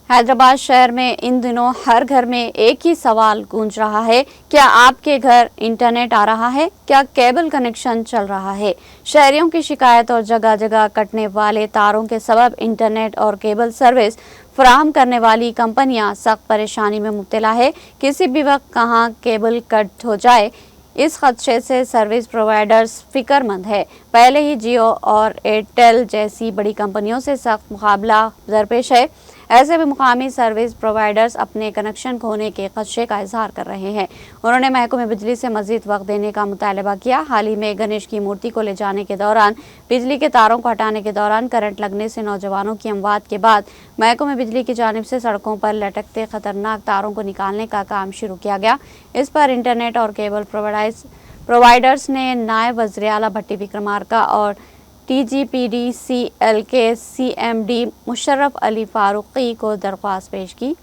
حیدرآباد شہر میں ان دنوں ہر گھر میں ایک ہی سوال گونج رہا ہے، کیا آپ کے گھر انٹرنیٹ آ رہا ہے؟ کیا کیبل کنیکشن چل رہا ہے؟ شہریوں کی شکایت اور جگہ جگہ کٹنے والے تاروں کے سبب انٹرنیٹ اور کیبل سروس فراہم کرنے والی کمپنیاں سخت پریشانی میں مبتلا ہے۔ کسی بھی وقت کہاں کیبل کٹ ہو جائے، اس خدشے سے سروس پرووائیڈرز فکر مند ہے۔ پہلے ہی جیو اور ایئرٹیل جیسی بڑی کمپنیوں سے سخت مقابلہ درپیش ہے۔ ایسے میں مقامی سروس پرووائیڈرز اپنے کنیکشن کھونے کے خدشے کا اظہار کر رہے ہیں۔ انہوں نے محکمہ بجلی سے مزید وقت دینے کا مطالبہ کیا۔ حال ہی میں گنیش کی مورتی کو لے جانے کے دوران بجلی کے تاروں کو ہٹانے کے دوران کرنٹ لگنے سے نوجوانوں کی اموات کے بعد محکمہ بجلی کی جانب سے سڑکوں پر لٹکتے خطرناک تاروں کو نکالنے کا کام شروع کیا گیا۔ اس پر انٹرنیٹ اور کیبل پرووائیڈرز نے نائب وزیر اعلیٰ بھٹی وکرمارکا اور T G P D C L کے C M D Musharraf Ali Farooqui کو درخواست پیش کی۔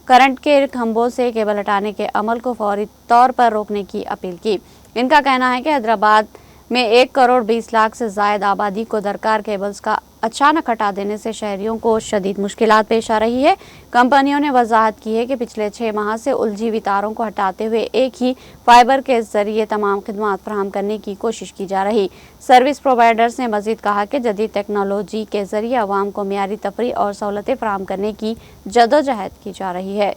کرنٹ کے کھمبوں سے کیبل ہٹانے کے عمل کو فوری طور پر روکنے کی اپیل کی۔ ان کا کہنا ہے کہ حیدرآباد میں 1 کروڑ 20 لاکھ سے زائد آبادی کو درکار کیبلز کا اچانک ہٹا دینے سے شہریوں کو شدید مشکلات پیش آ رہی ہے۔ کمپنیوں نے وضاحت کی ہے کہ پچھلے 6 ماہ سے الجھی ہوئی تاروں کو ہٹاتے ہوئے ایک ہی فائبر کے ذریعے تمام خدمات فراہم کرنے کی کوشش کی جا رہی۔ سروس پرووائیڈرز نے مزید کہا کہ جدید ٹیکنالوجی کے ذریعے عوام کو معیاری تفریح اور سہولتیں فراہم کرنے کی جدوجہد کی جا رہی ہے۔